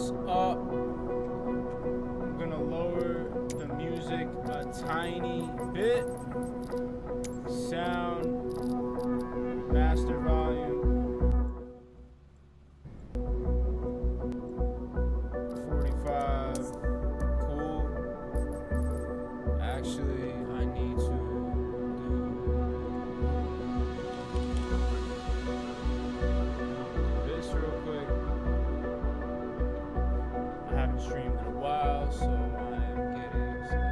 this up. I'm gonna lower the music a tiny bit. Sound, master volume. 45. Cool. Actually, I need to do this real quick. I haven't streamed in a while, so I am getting some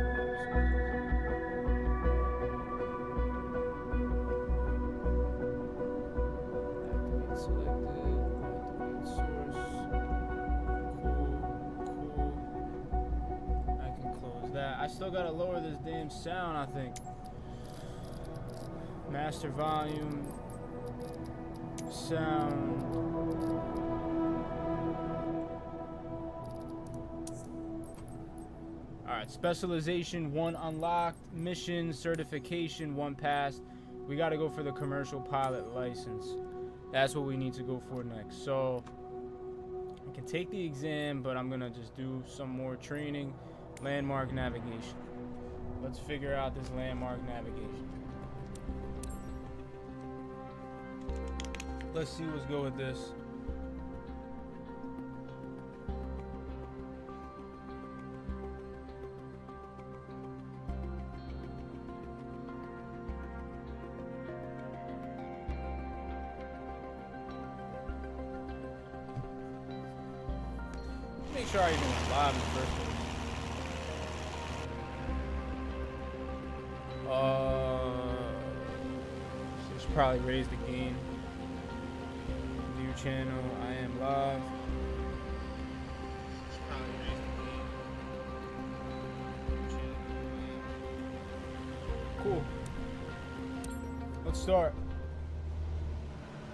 activate selected, activate source. Cool. I can close that. I still gotta lower this damn sound, I think. Master volume, sound. Alright, specialization 1 unlocked, mission, certification 1 passed. We gotta go for the commercial pilot license. That's what we need to go for next. So, I can take the exam, but I'm gonna just do some more training. Landmark navigation. Let's figure out this landmark navigation. Let's see what's good with this. Make sure I even live in the first place. Should probably raise the gain. View channel, I am live. Should probably raise the gain. Cool. Let's start.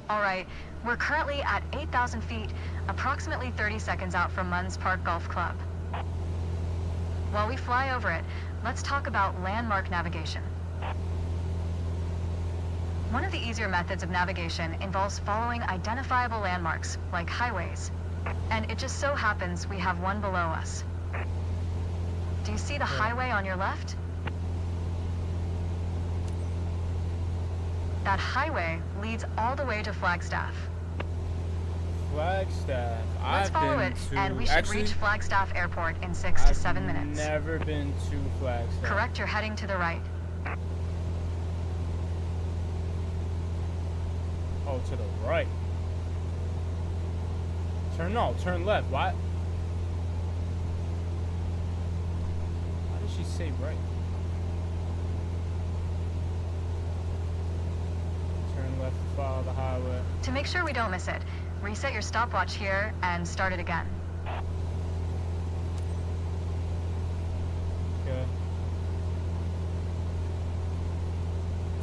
All right, we're currently at 8,000 feet, approximately 30 seconds out from Munns Park Golf Club. While we fly over it, let's talk about landmark navigation. One of the easier methods of navigation involves following identifiable landmarks, like highways. And it just so happens we have one below us. Do you see the highway on your left? That highway leads all the way to Flagstaff. Flagstaff. Let's follow it, and we should actually reach Flagstaff Airport in 6 to 7 minutes. I've never been to Flagstaff. Correct, you're heading to the right. Oh, to the right. Turn left. Why did she say right? Turn left to follow the highway. To make sure we don't miss it, reset your stopwatch here and start it again. Okay.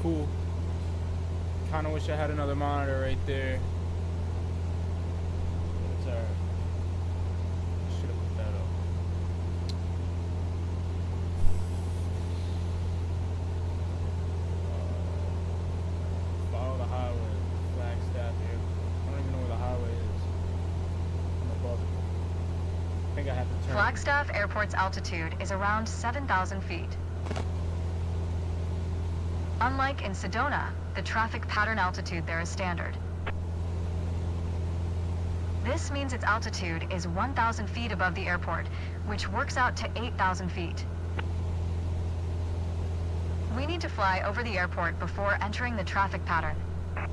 Cool. Kinda wish I had another monitor right there. But it's alright. I should have put that up. Follow the highway. Flagstaff here. I don't even know where the highway is. I'm above it. I think I have to turn. Flagstaff Airport's altitude is around 7,000 feet. Unlike in Sedona, the traffic pattern altitude there is standard. This means its altitude is 1,000 feet above the airport, which works out to 8,000 feet. We need to fly over the airport before entering the traffic pattern. Okay.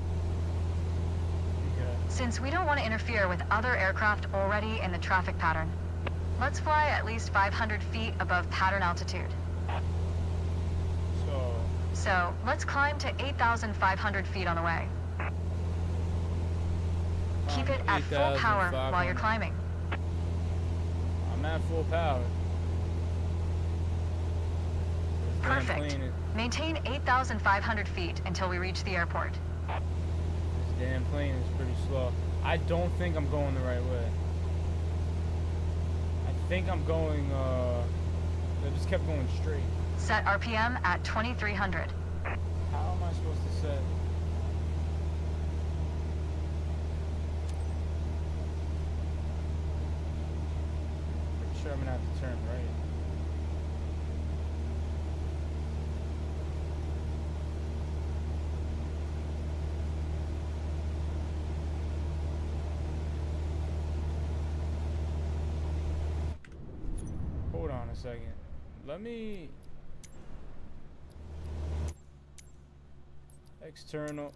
Since we don't want to interfere with other aircraft already in the traffic pattern, let's fly at least 500 feet above pattern altitude. So, let's climb to 8,500 feet on the way. Keep it at full power while you're climbing. I'm at full power. Perfect. Maintain 8,500 feet until we reach the airport. This damn plane is pretty slow. I don't think I'm going the right way. I think I'm going, I just kept going straight. Set RPM at 2,300. How am I supposed to set? sure I'm gonna have to turn right. Hold on a second. Let me... External.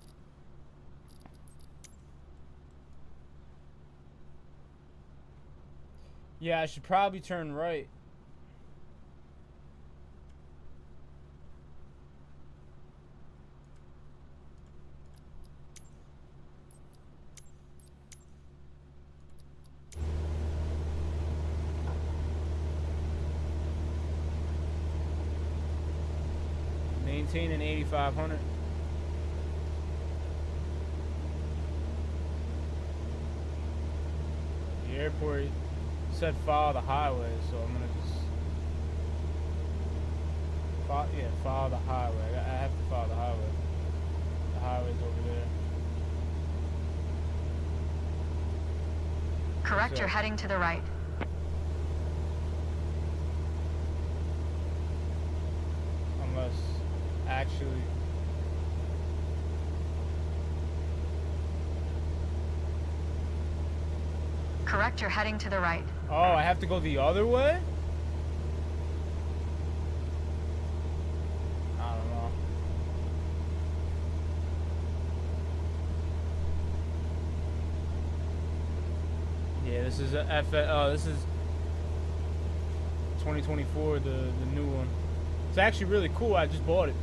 Yeah, I should probably turn right. Maintain an 8500. The airport said follow the highway, so I'm gonna just follow the highway. I have to follow the highway. The highway's over there. Correct, you're heading to the right. Unless actually Correct, you're heading to the right. oh, I have to go the other way? I don't know. Yeah, this is this is 2024, the new one. It's actually really cool. I just bought it.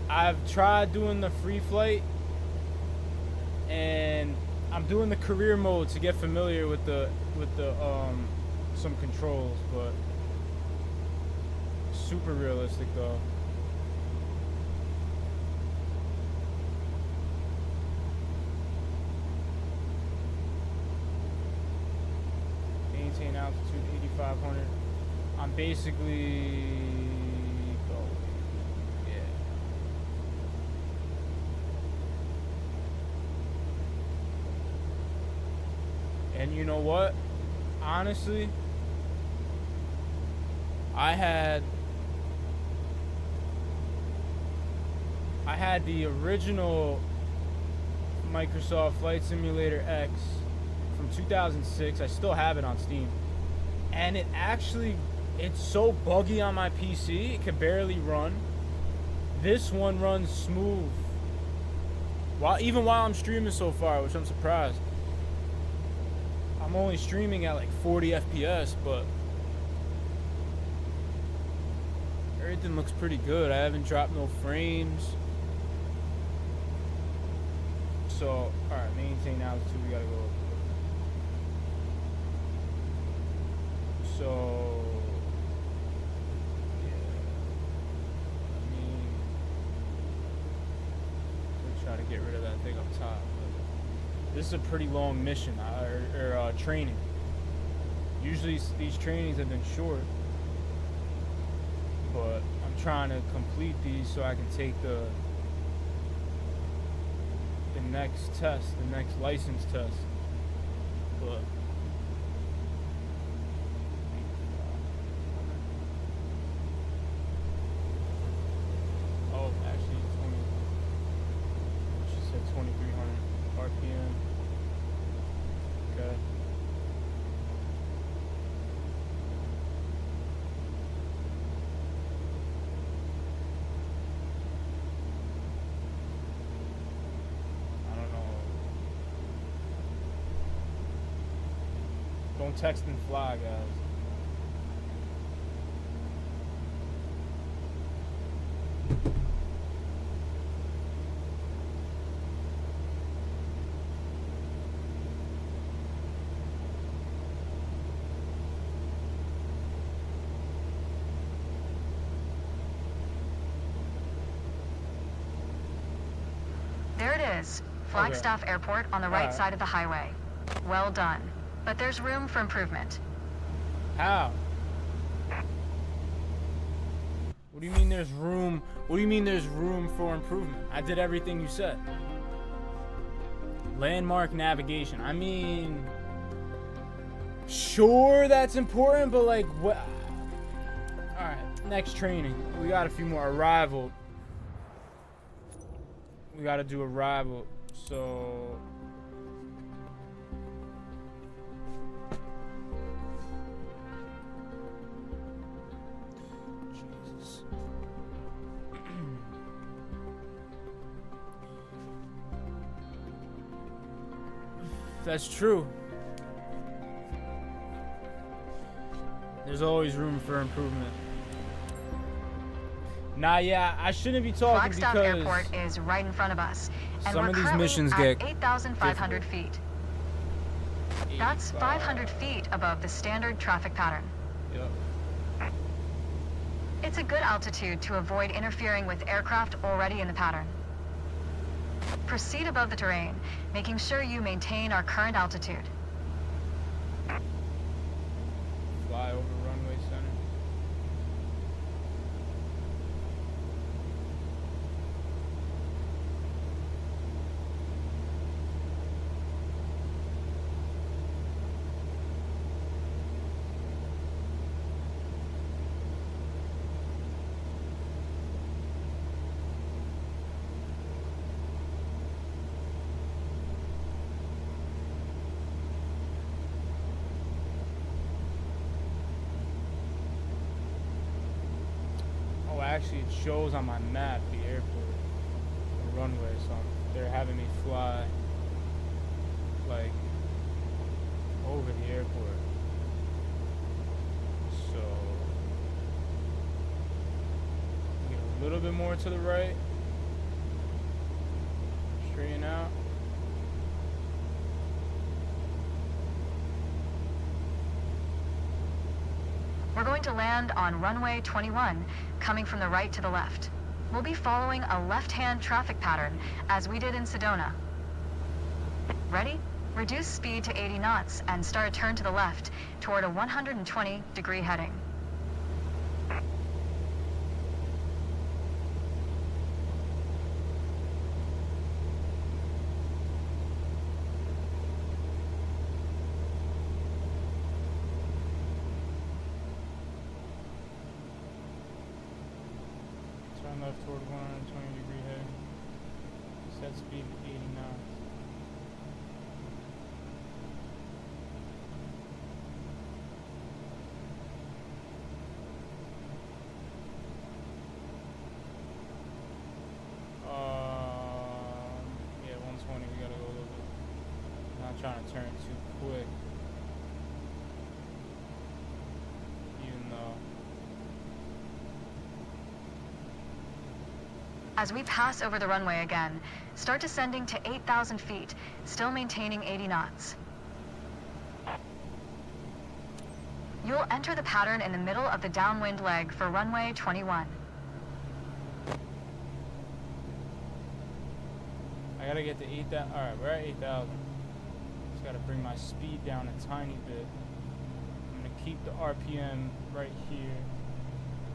I've tried doing the free flight, and I'm doing the career mode to get familiar with the some controls, but super realistic though. Maintain altitude 8500. I'm basically going, yeah. And you know what? Honestly, I had the original Microsoft Flight Simulator X from 2006. I still have it on Steam. And it's so buggy on my PC, it can barely run. This one runs smooth. Even while I'm streaming so far, which I'm surprised. I'm only streaming at like 40 FPS, but everything looks pretty good. I haven't dropped no frames. So, alright, maintain altitude, we gotta go up. So, yeah. Try to get rid of that thing up top. This is a pretty long mission, or training. Usually these trainings have been short, but I'm trying to complete these so I can take the next test, the next license test. But oh, actually, 20. She said 2300 RPM. Okay. I don't know. Don't text and fly, guys. There it is. Flagstaff Airport on the right side of the highway. Well done. But there's room for improvement. How? What do you mean there's room? What do you mean there's room for improvement? I did everything you said. Landmark navigation. I mean, Sure, that's important, but like, what? All right, next training. We got a few more. Arrival. We got to do arrival. So. Jesus. That's true. There's always room for improvement. Nah, yeah, I shouldn't be talking Flagstaff because Airport is right in front of us, and some we're of these currently missions at get 8,500 feet. That's 500 feet above the standard traffic pattern. Yep. It's a good altitude to avoid interfering with aircraft already in the pattern. Proceed above the terrain, making sure you maintain our current altitude. Fly over runway center. Oh, actually, it shows on my map the airport, the runway, so they're having me fly like over the airport. So get a little bit more to the right, straighten out. We're going to land on runway 21, coming from the right to the left. We'll be following a left-hand traffic pattern, as we did in Sedona. Ready? Reduce speed to 80 knots and start a turn to the left toward a 120-degree heading. Turn left toward 120-degree heading. Set speed to 80 knots. Yeah, 120. We gotta go a little bit. Not trying to turn too quick. Even though. As we pass over the runway again, start descending to 8,000 feet, still maintaining 80 knots. You'll enter the pattern in the middle of the downwind leg for runway 21. I gotta get to 8,000. Alright, we're at 8,000. Just gotta bring my speed down a tiny bit. I'm gonna keep the RPM right here.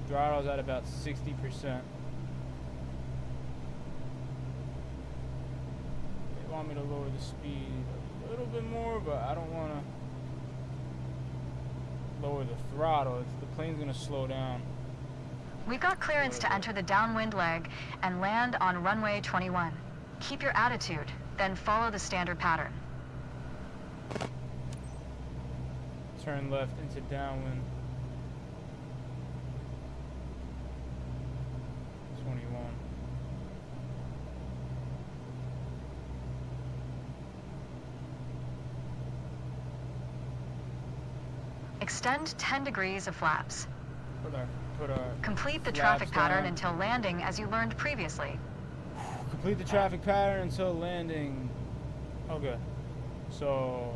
Throttle's at about 60%. They want me to lower the speed a little bit more, but I don't wanna lower the throttle. The plane's gonna slow down. We've got clearance to enter the downwind leg and land on runway 21. Keep your attitude, then follow the standard pattern. Turn left into downwind. 21. Extend 10 degrees of flaps. Put our Complete the flaps traffic pattern down. until landing as you learned previously. Complete the traffic pattern until landing. Okay. So,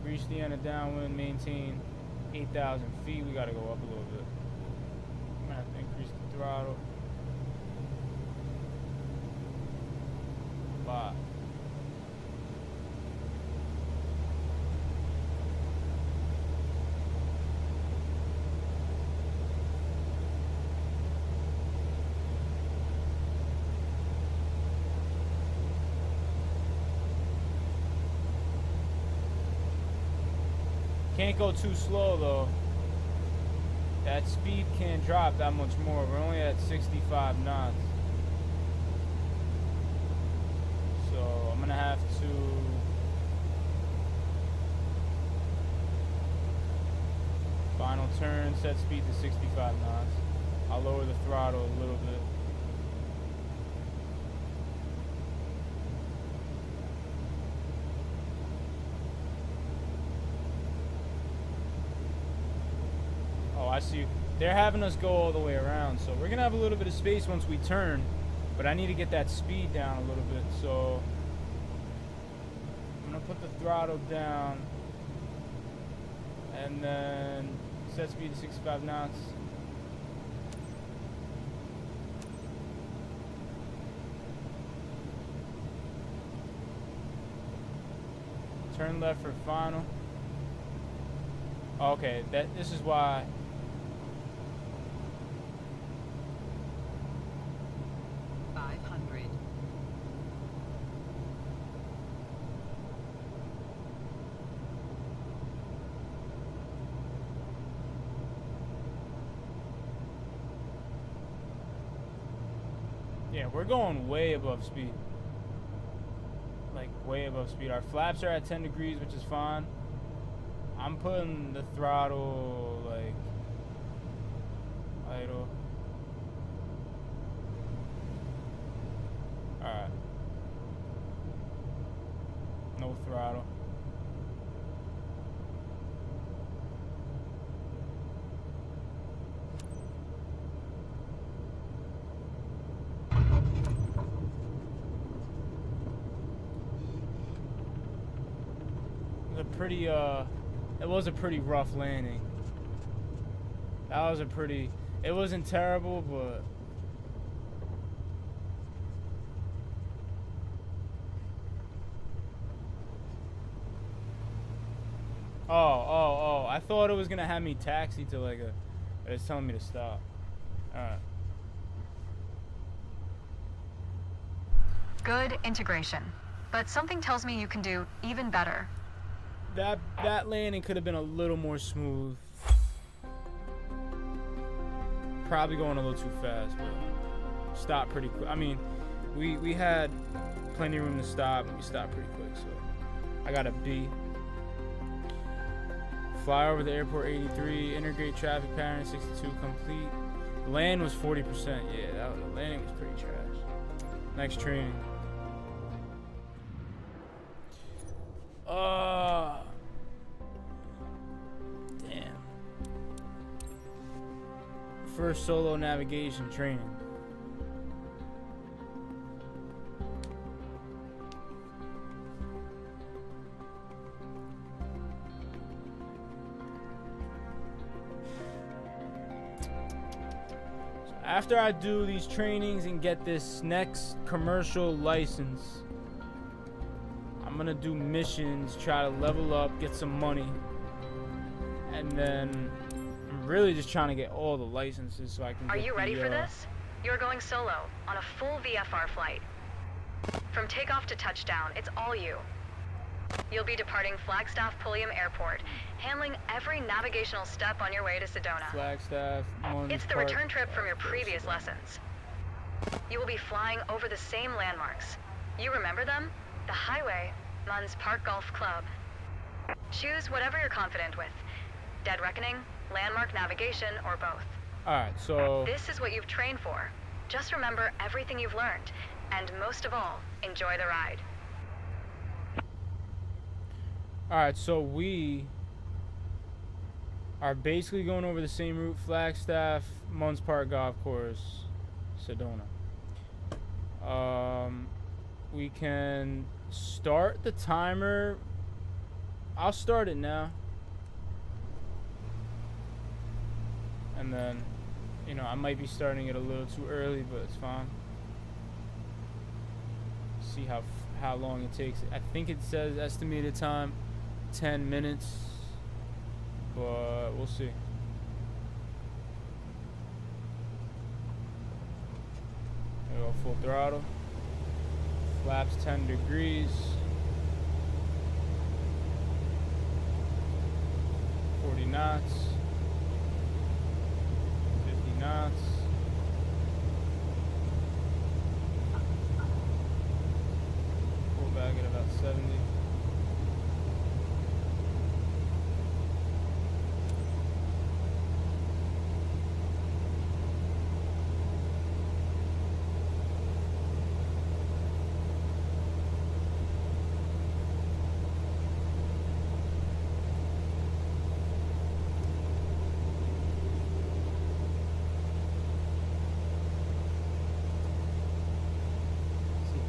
reach the end of downwind, maintain 8,000 feet. We gotta go up a little bit. I'm gonna have to increase the throttle. A lot. Can't go too slow though. That speed can't drop that much more. We're only at 65 knots. So I'm gonna have to final turn, set speed to 65 knots. I'll lower the throttle a little bit. Oh, I see. They're having us go all the way around, so we're gonna have a little bit of space once we turn, but I need to get that speed down a little bit, so I'm gonna put the throttle down and then set speed to 65 knots. Turn left for final. Okay, this is why. Yeah, we're going way above speed. Like, way above speed. Our flaps are at 10 degrees, which is fine. I'm putting the throttle, like, idle. Alright. No throttle. It was a pretty rough landing. That was a pretty, it wasn't terrible, but oh, I thought it was gonna have me taxi to like but it's telling me to stop. Alright. Good integration. But something tells me you can do even better. That landing could have been a little more smooth. Probably going a little too fast, but stopped pretty quick. I mean, we had plenty of room to stop, and we stopped pretty quick. So I got a B. Fly over the airport 83, integrate traffic pattern 62 complete. Land was 40%. Yeah, the landing was pretty trash. Next training. Damn. First solo navigation training. So after I do these trainings and get this next commercial license, I'm gonna do missions, try to level up, get some money, and then I'm really just trying to get all the licenses so I can. Are you ready for this? You're going solo on a full VFR flight. From takeoff to touchdown, it's all you. You'll be departing Flagstaff Pulliam Airport, handling every navigational step on your way to Sedona. Flagstaff. It's the return trip from your previous lessons. You will be flying over the same landmarks. You remember them? The highway, Munns Park Golf Club. Choose whatever you're confident with. Dead Reckoning, landmark navigation, or both. Alright, so This is what you've trained for. Just remember everything you've learned, and most of all, enjoy the ride. Alright, so we are basically going over the same route: Flagstaff, Munns Park Golf Course, Sedona. We can start the timer. I'll start it now. And then, you know, I might be starting it a little too early, but it's fine. See how long it takes. I think it says estimated time 10 minutes, but we'll see. There we go, full throttle. Flaps 10 degrees. knots. 50 knots. Pull back at about 70.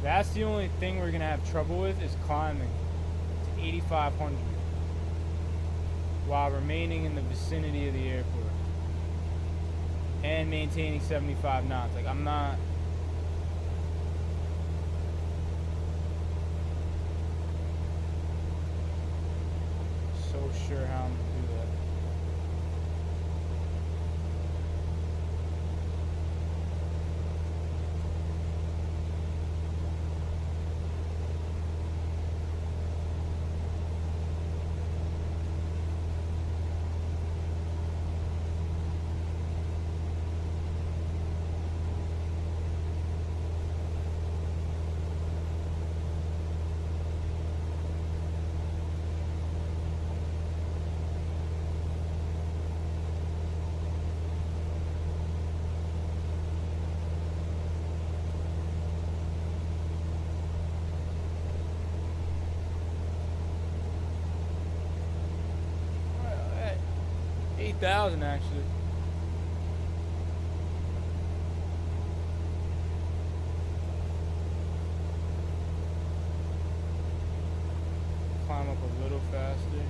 That's the only thing we're gonna have trouble with is climbing to 8,500 while remaining in the vicinity of the airport and maintaining 75 knots. Like, I'm not so sure how I'm gonna do that. Well, at 8,000 actually. Climb up a little faster.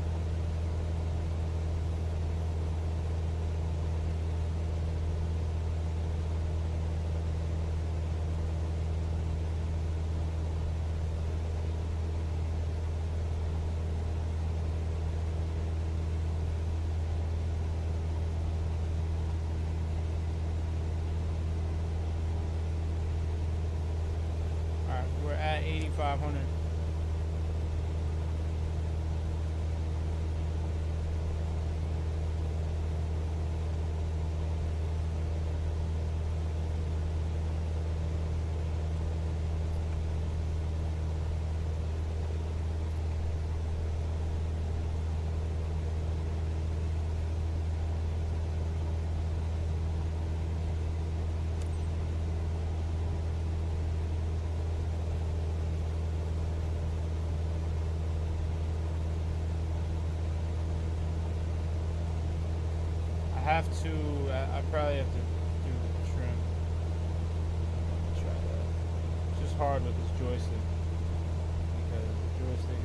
Alright, we're at 8,500. I probably have to do the trim. Try that. It's just hard with this joystick because the joystick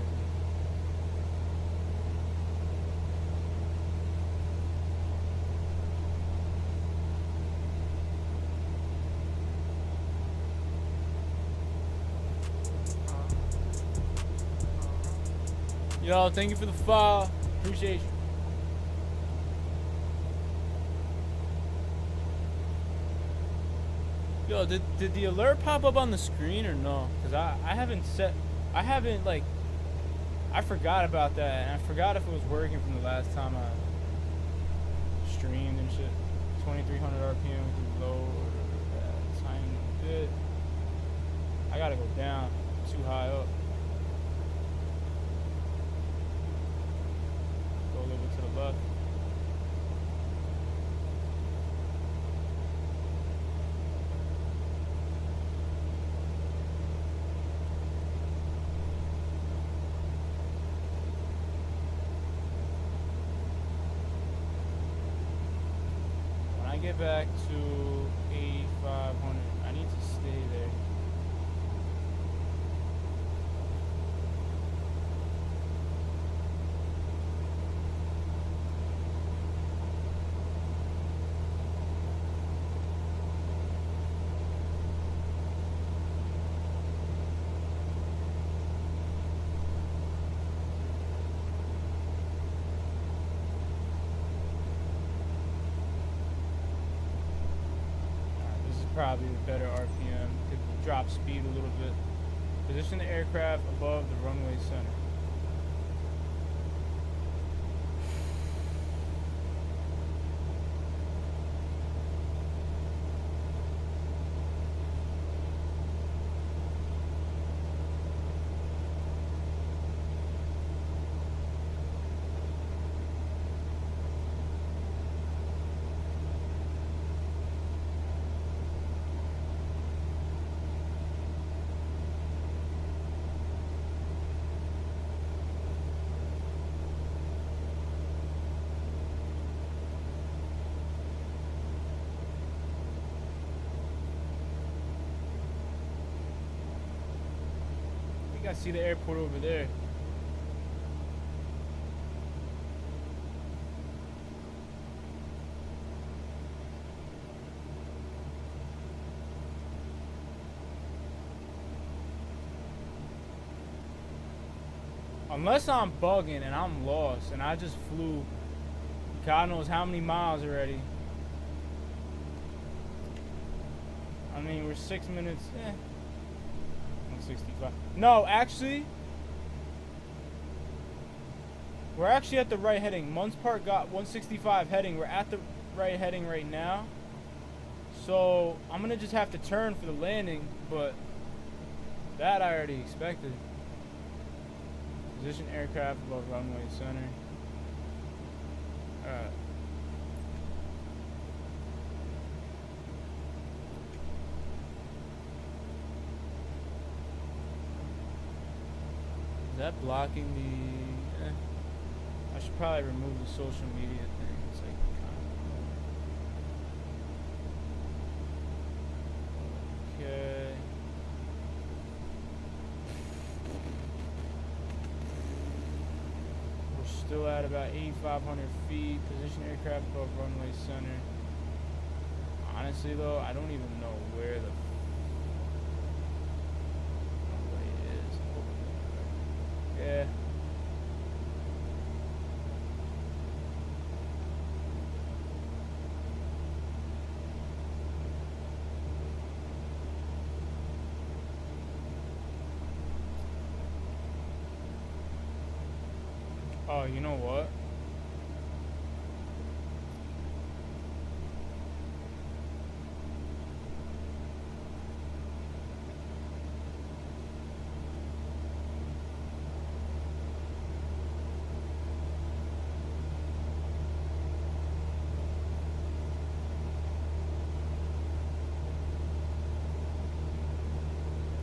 is. Yo, thank you for the follow. Appreciate you. Yo, did the alert pop up on the screen or no? Cause I haven't like, I forgot about that, and I forgot if it was working from the last time I streamed and shit. 2,300 RPM, we can lower that tiny bit. I gotta go down, too high up. Go a little bit to the left. Get back to 8,500. I need to stay there. Probably a better RPM. Could drop speed a little bit. Position the aircraft above the runway center. think I see the airport over there. Unless I'm bugging and I'm lost and I just flew God knows how many miles already. I mean, we're 6 minutes. 165. No, actually, we're actually at the right heading. Munns Park got 165 heading. We're at the right heading right now. So I'm gonna just have to turn for the landing, but that I already expected. Position aircraft above runway center. Alright. Is that blocking the... I should probably remove the social media thing. It's like kind of... Okay. We're still at about 8,500 feet. Position aircraft above runway center. Honestly though, I don't even know where the runway is. Yeah. Oh, you know what?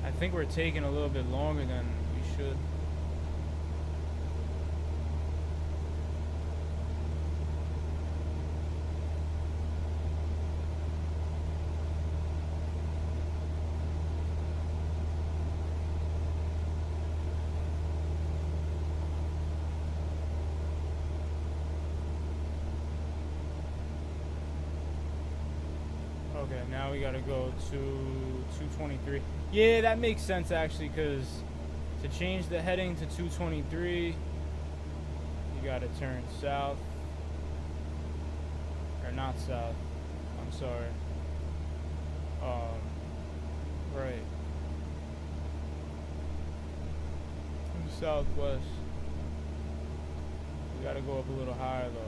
I think we're taking a little bit longer than we should. Okay, now we gotta go to 223. Yeah, that makes sense actually, because to change the heading to 223, you gotta turn south. Or not south. I'm sorry. Right. Southwest. We gotta go up a little higher though.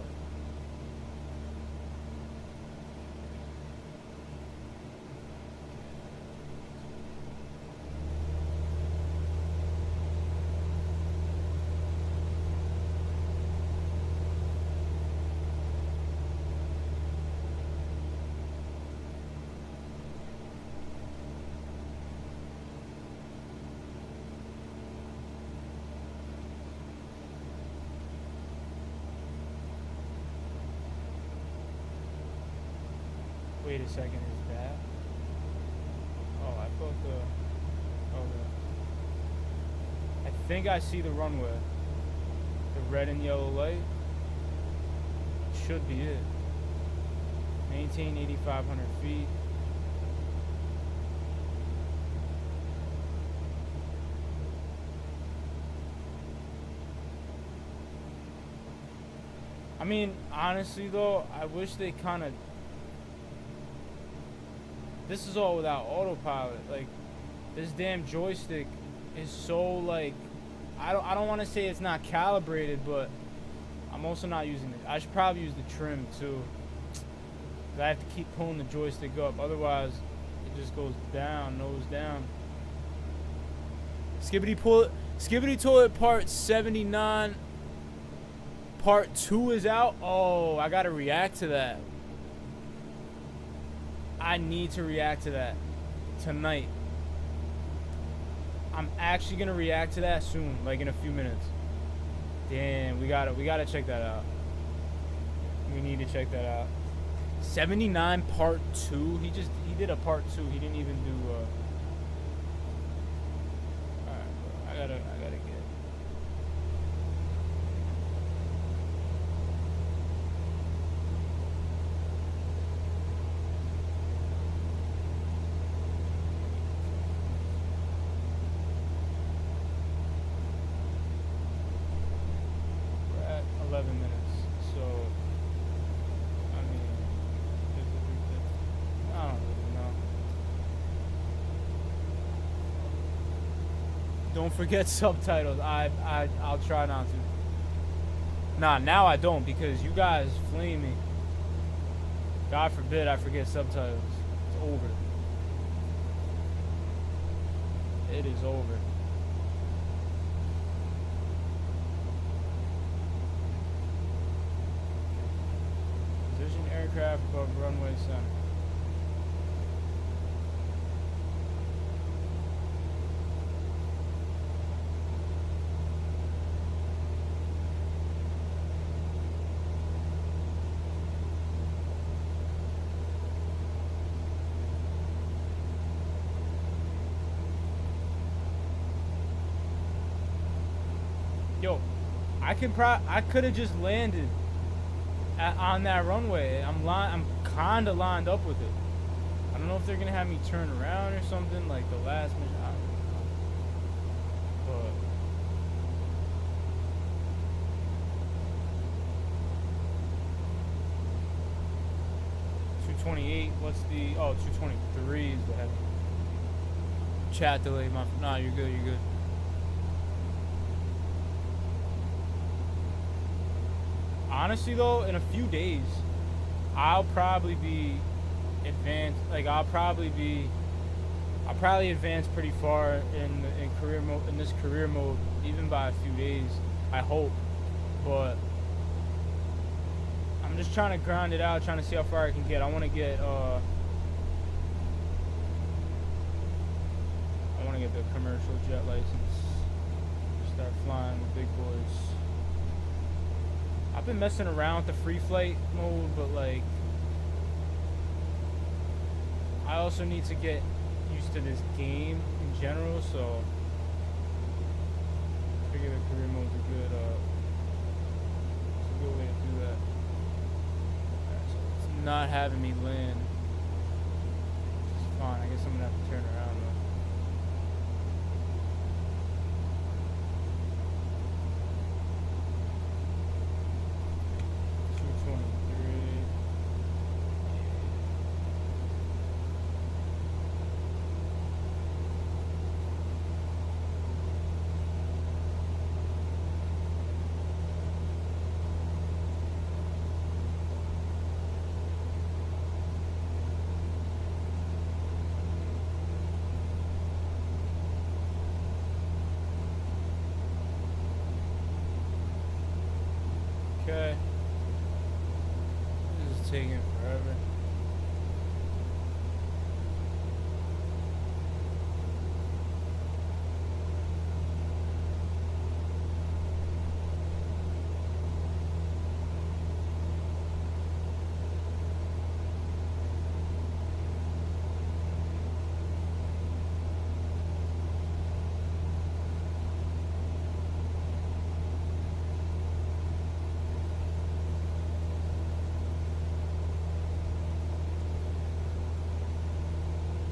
Wait a second, is that? Oh, I thought the... Okay. I think I see the runway. The red and yellow light. Should be it. Maintain 8,500 feet. I mean, honestly though, I wish they kind of... This is all without autopilot. Like, this damn joystick is so like, I don't want to say it's not calibrated, but I'm also not using it. I should probably use the trim too. 'Cause I have to keep pulling the joystick up, otherwise it just goes down, nose down. Skibbity Toilet Part 79. Part 2 is out. Oh, I gotta react to that. I need to react to that tonight. I'm actually gonna react to that soon, like in a few minutes. Damn, we gotta check that out. We need to check that out. 79 Part 2. He did a Part 2. He didn't even do. Alright, I gotta get. We're at 11 minutes, so I mean, I don't really know. Don't forget subtitles. I'll try not to. Nah, now I don't because you guys flame me. God forbid I forget subtitles. It's over. It is over. Position aircraft above runway center. Yo, I could have just landed on that runway. I'm kind of lined up with it. I don't know if they're gonna have me turn around or something like the last mission. I don't know. But 228. What's the? Oh, 223 is the heavy. Chat delay. Nah, you're good. You're good. Honestly though, in a few days, I'll probably be advanced. Like I'll probably advance pretty far in career mode, in this career mode, even by a few days. I hope, but I'm just trying to grind it out, trying to see how far I can get. I want to get the commercial jet license. Start flying the big boys. I've been messing around with the free flight mode, but like I also need to get used to this game in general, so I figure the career mode's a good way to do that. Alright, so it's not having me land. It's fine. I guess I'm gonna have to turn around though. Okay. This is taking forever.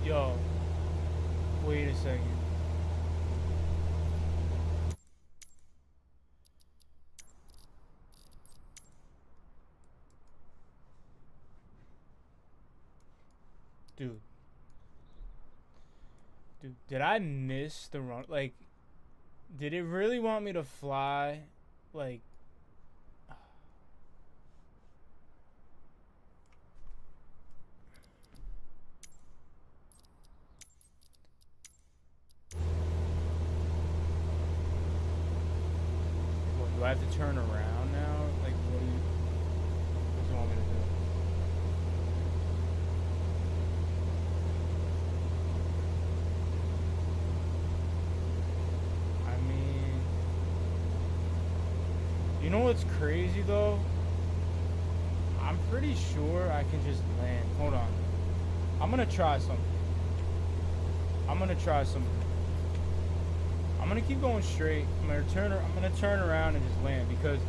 Yo, wait a second. Dude, did I miss the run? Like, did it really want me to fly? Like, what, do I have to turn around now? Like, what do you want me to do? I mean, you know what's crazy though? I'm pretty sure I can just land. Hold on. I'm gonna try something. I'm gonna keep going straight. I'm gonna turn around and just land because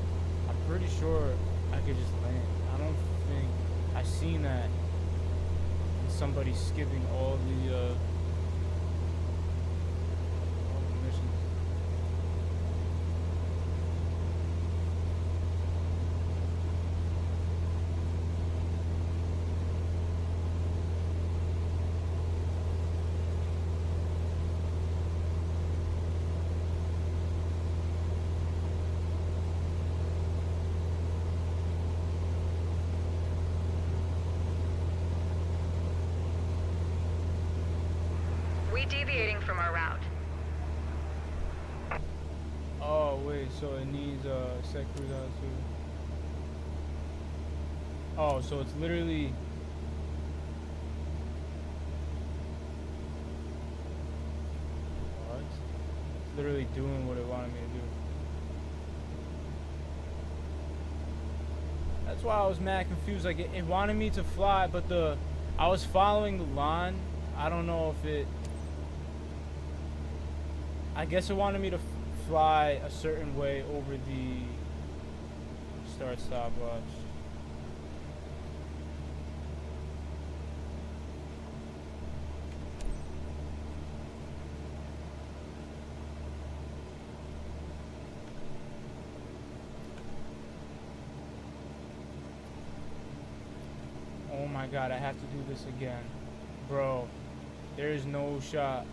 I'm pretty sure I could just land. I don't think I've seen that. Somebody skipping all the missions. Deviating from our route. Oh wait, so it needs set cruise altitude. Oh, so it's literally what? It's literally doing what it wanted me to do. That's why I was mad confused. Like it wanted me to fly, but I was following the line. I don't know if it. I guess it wanted me to fly a certain way over the start stopwatch. Oh my god, I have to do this again. Bro, there is no shot.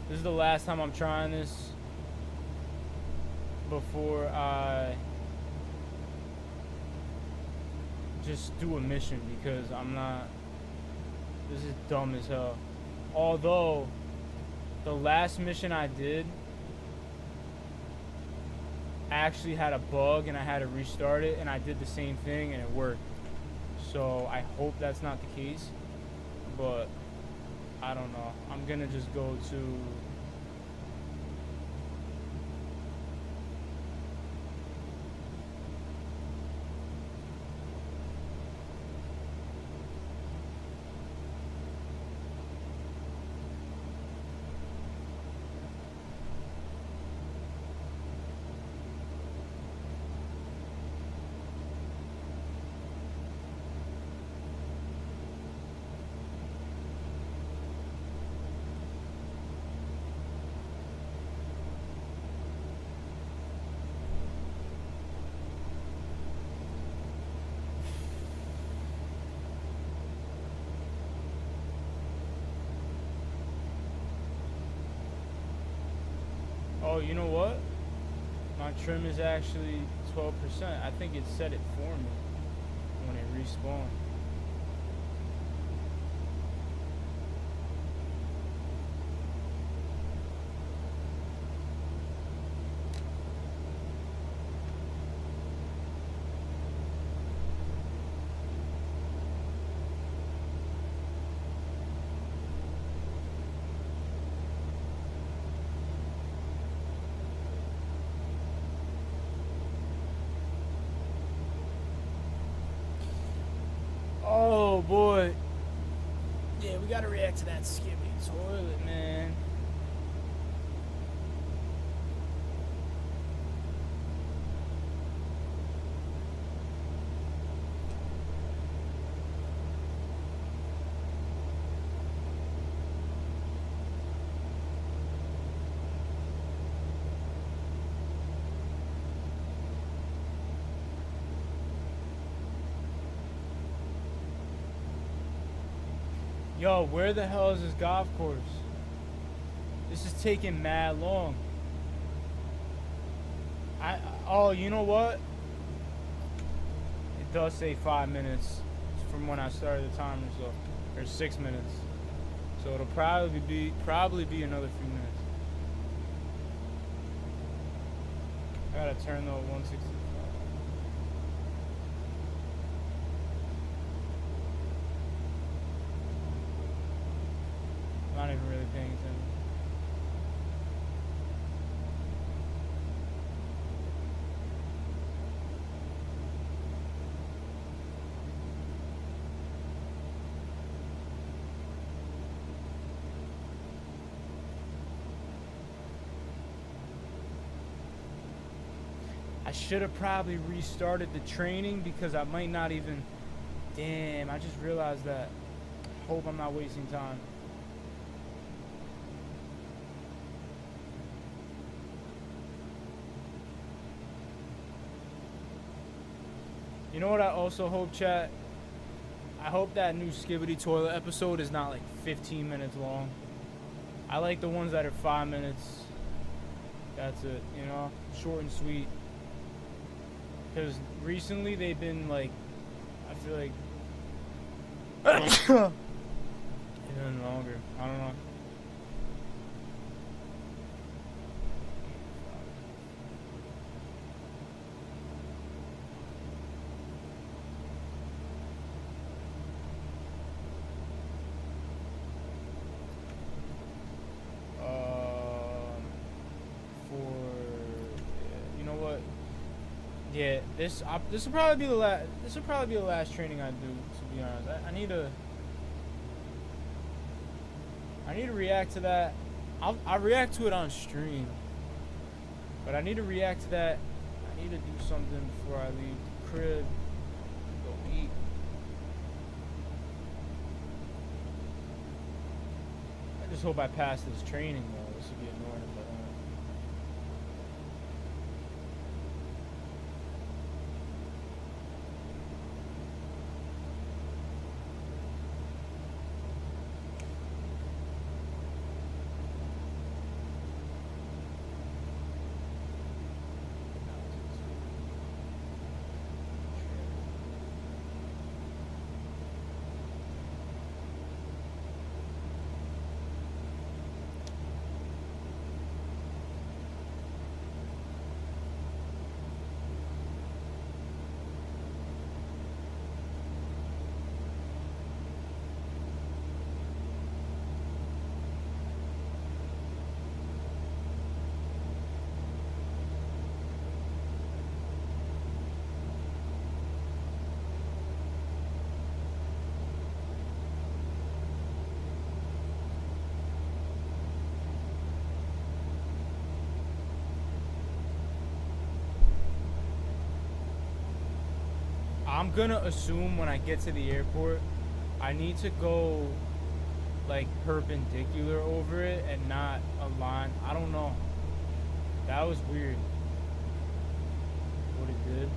This is the last time I'm trying this before I just do a mission because I'm not. This is dumb as hell. Although the last mission I did actually had a bug and I had to restart it, and I did the same thing and it worked. So I hope that's not the case, but I don't know. I'm gonna just go to oh, you know what? My trim is actually 12%. I think it set it for me when it respawned. Oh boy. Yeah, we gotta react to that skippy toilet, man. Yo, where the hell is this golf course? This is taking mad long. Oh, you know what? It does say 5 minutes from when I started the timer, so or 6 minutes. So it'll probably be another few minutes. I gotta turn the 160. Not even really paying attention. I should have probably restarted the training because I might not even... Damn, I just realized that. Hope I'm not wasting time. You know what I also hope, chat? I hope that new Skibbity Toilet episode is not like 15 minutes long. I like the ones that are 5 minutes. That's it, you know? Short and sweet. Because recently they've been like, I feel like, even longer. I don't know. Yeah, this will probably be the last. This will probably be the last training I do. To be honest, I need to react to that. I'll react to it on stream, but I need to react to that. I need to do something before I leave the crib. Go eat. I just hope I pass this training though. This would be annoying if I don't. I'm gonna assume when I get to the airport, I need to go like perpendicular over it and not a line. I don't know. That was weird. What it did.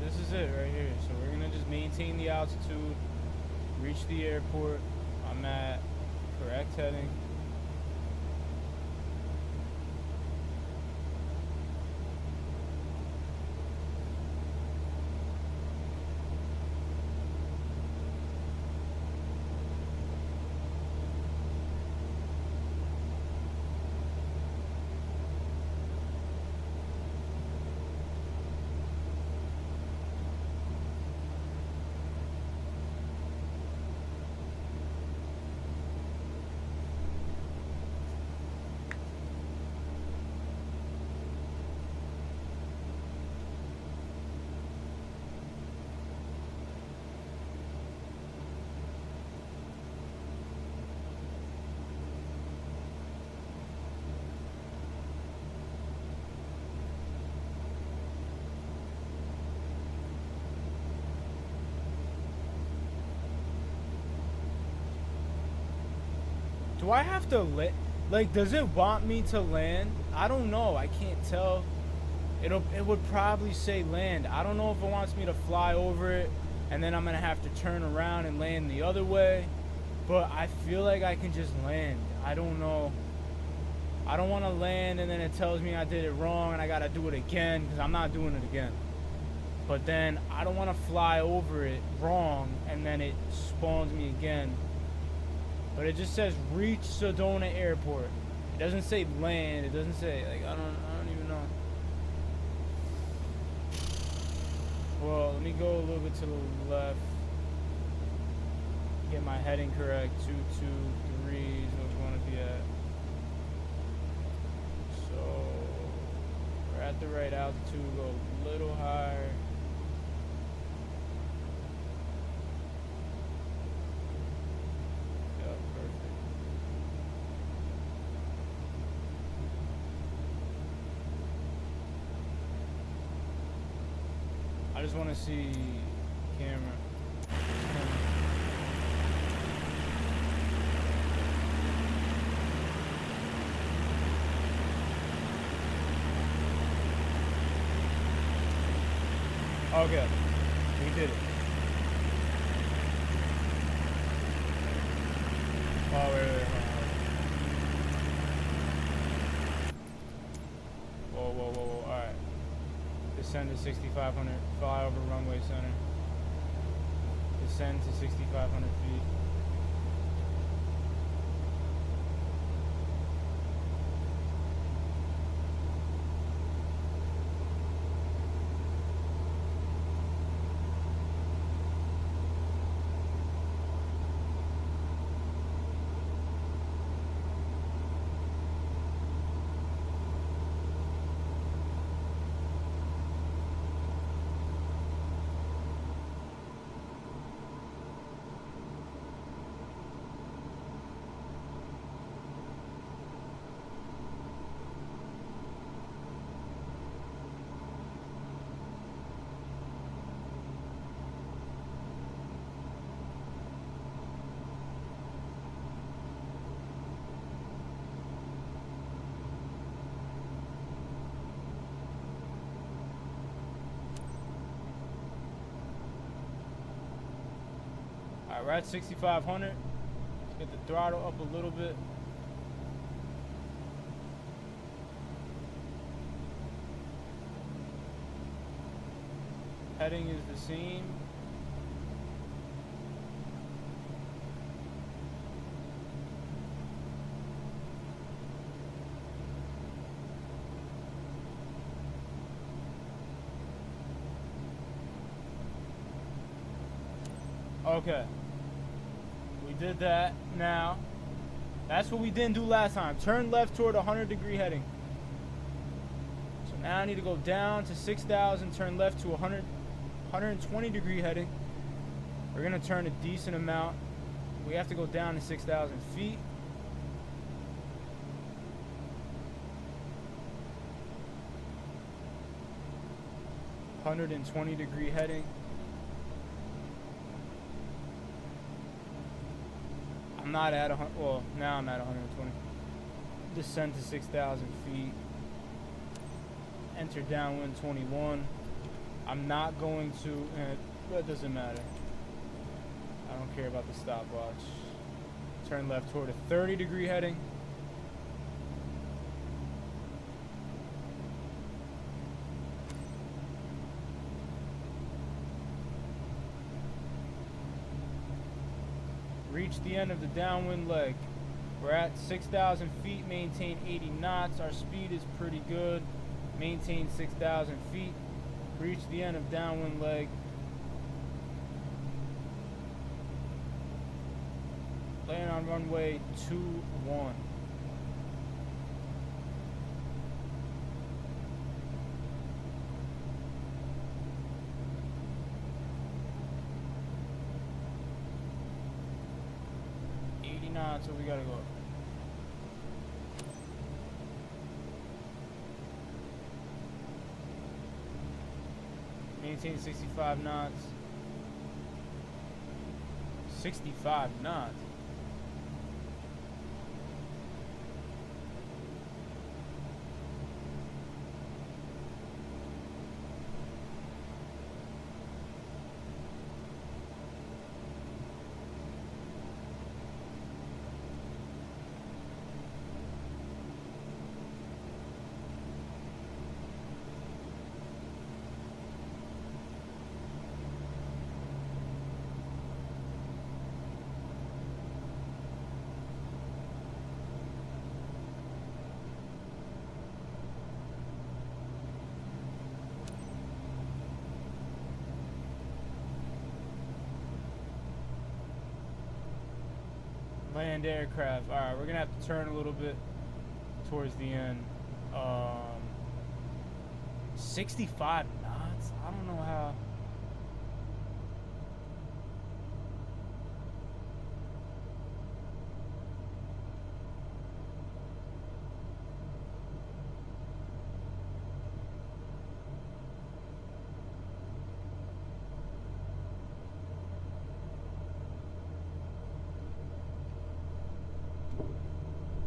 This is it right here. So we're gonna just maintain the altitude, reach the airport. I'm at correct heading. Do I have to like, does it want me to land? I don't know. I can't tell. It would probably say land. I don't know if it wants me to fly over it and then I'm gonna have to turn around and land the other way. But I feel like I can just land. I don't know. I don't want to land and then it tells me I did it wrong and I gotta do it again, because I'm not doing it again. But then I don't want to fly over it wrong and then it spawns me again. But it just says reach Sedona Airport. It doesn't say land. It doesn't say, like, I don't even know. Well, let me go a little bit to the left. Get my heading correct. 223 is what we want to be at. So we're at the right altitude. Go a little higher. Yep, perfect. I just want to see camera. Okay, we did it. Oh, wait. Whoa. Alright. Descend to 6,500. Fly over runway center. Descend to 6,500 feet. Alright, we're at 6,500. Let's get the throttle up a little bit. Heading is the same. Okay. We did that. Now, that's what we didn't do last time. Turn left toward 100-degree heading. So now I need to go down to 6,000, turn left to 120-degree heading. We're going to turn a decent amount. We have to go down to 6,000 feet. (120-degree heading). I'm not at 100. Well, now I'm at 120. Descend to 6,000 feet. Enter downwind 21. I'm not going to. That doesn't matter. I don't care about the stopwatch. Turn left toward a 30-degree heading. Reach the end of the downwind leg. We're at 6,000 feet, maintain 80 knots. Our speed is pretty good. Maintain 6,000 feet. Reach the end of downwind leg. Land on runway 21. Knots, so we gotta go. Maintain 65 knots. 65 knots. Land aircraft. Alright, we're gonna have to turn a little bit towards the end. 65 knots? I don't know how.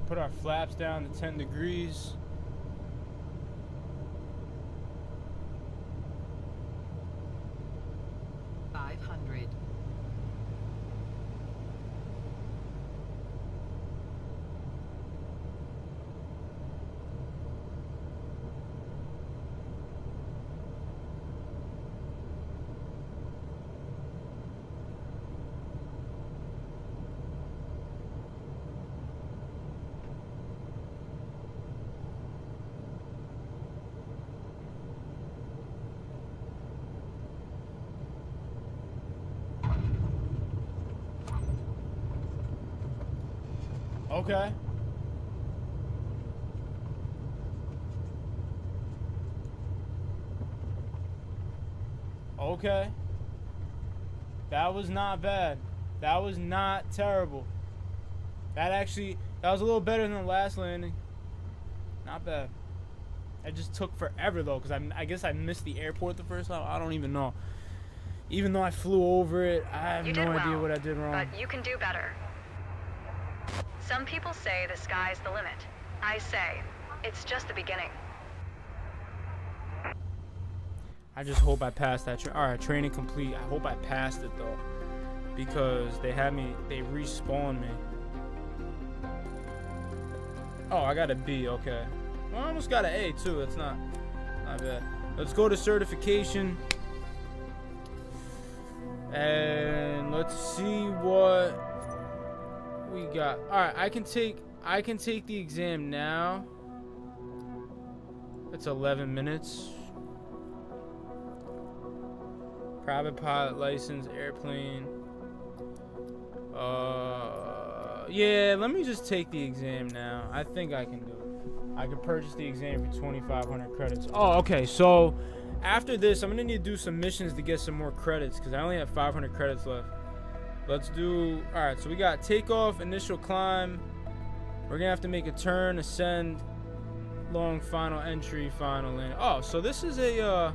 Put our flaps down to 10 degrees. Okay. Okay. That was not bad. That was not terrible. That was a little better than the last landing. Not bad. It just took forever though, because I guess I missed the airport the first time. I don't even know. Even though I flew over it, I have no idea what I did wrong. But you can do better. Some people say the sky's the limit. I say, it's just the beginning. I just hope I passed that. Alright, training complete. I hope I passed it though. Because they respawned me. Oh, I got a B, okay. Well, I almost got an A too. That's not bad. Let's go to certification. And let's see what we got. Alright, I can take the exam now. It's 11 minutes. Private pilot license, airplane. Yeah, let me just take the exam now. I think I can do it. I can purchase the exam for 2,500 credits. Oh, okay. So after this, I'm gonna need to do some missions to get some more credits because I only have 500 credits left. Let's do. All right. So we got takeoff, initial climb. We're gonna have to make a turn, ascend, long final entry, final landing. Oh, so this is a.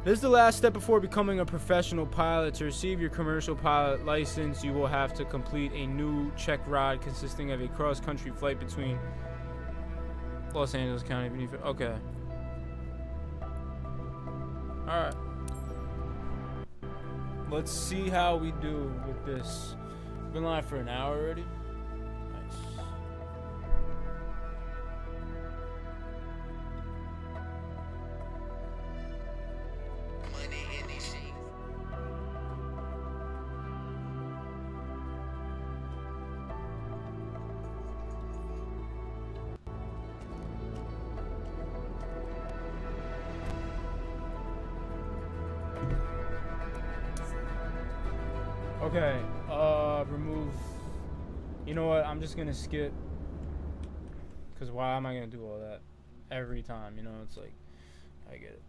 This is the last step before becoming a professional pilot. To receive your commercial pilot license, you will have to complete a new check ride consisting of a cross-country flight between Los Angeles County. Okay. Alright. Let's see how we do with this. We've been live for an hour already. Nice. Okay, remove. You know what? I'm just gonna skip. Cause why am I gonna do all that every time? You know, it's like, I get it.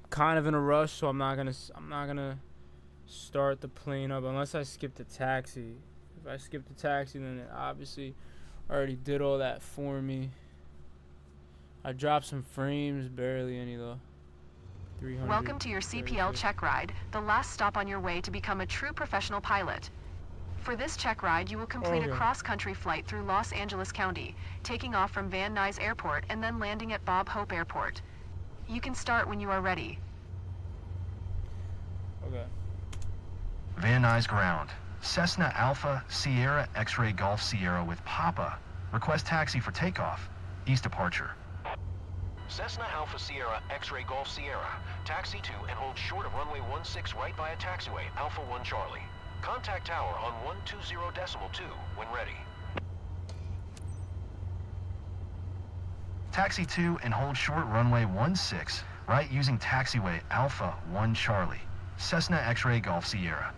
Kind of in a rush, so I'm not gonna start the plane up unless I skip the taxi. If I skip the taxi, then it obviously already did all that for me. I dropped some frames, barely any though. Welcome to your CPL check ride, the last stop on your way to become a true professional pilot. For this check ride, you will complete a cross-country flight through Los Angeles County, taking off from Van Nuys Airport and then landing at Bob Hope Airport. You can start when you are ready. Okay. Van Nuys ground. Cessna Alpha Sierra X-Ray Golf Sierra with Papa. Request taxi for takeoff. East departure. Cessna Alpha Sierra X-Ray Golf Sierra. Taxi to and hold short of runway 16 right via taxiway Alpha 1 Charlie. Contact tower on 120.2 when ready. Taxi to and hold short runway 16 right using taxiway Alpha 1 Charlie. Cessna X-Ray Golf Sierra.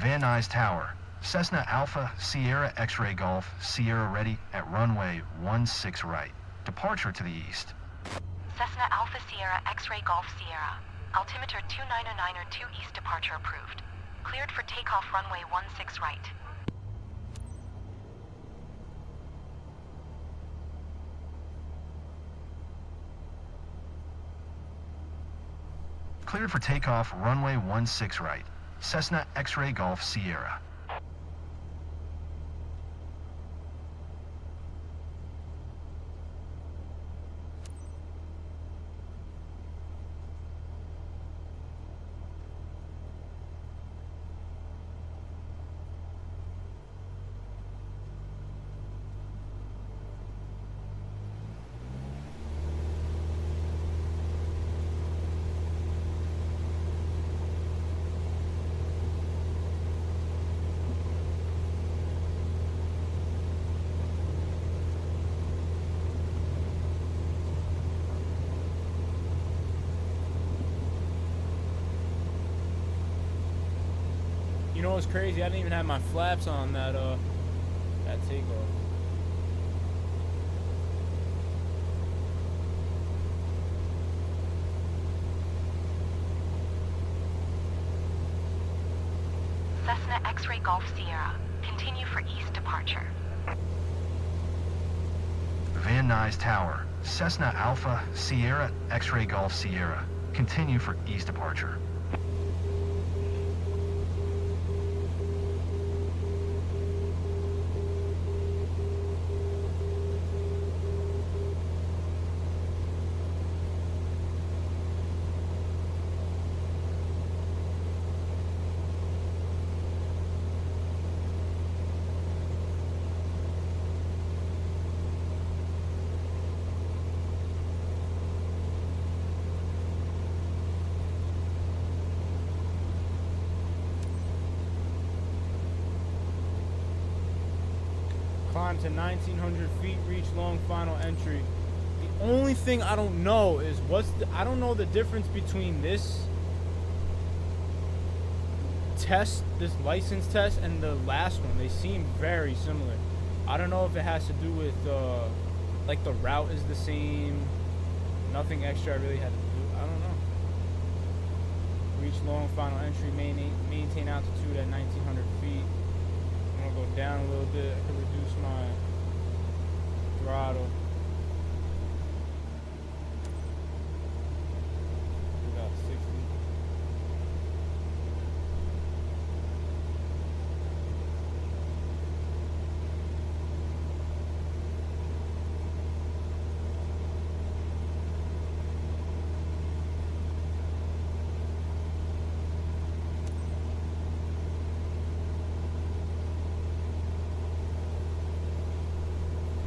Van Nuys Tower, Cessna Alpha Sierra X-Ray Golf Sierra ready at runway 16 right. Departure to the east. Cessna Alpha Sierra X-Ray Golf Sierra. Altimeter 290902 east departure approved. Cleared for takeoff runway 16 right. Cleared for takeoff runway 16 right. Cessna X-Ray Golf Sierra. You know what's crazy? I didn't even have my flaps on that takeoff. Cessna X-Ray Golf Sierra. Continue for east departure. Van Nuys Tower, Cessna Alpha Sierra X-Ray Golf Sierra. Continue for east departure. Climb to 1900 feet, reach long final entry. The only thing I don't know is I don't know the difference between this test, this license test, and the last one. They seem very similar. I don't know if it has to do with like the route is the same. Nothing extra I really had to do. I don't know. Reach long final entry, maintain altitude at 1900 feet. I'm gonna go down a little bit. I can reduce my throttle. Do about 60.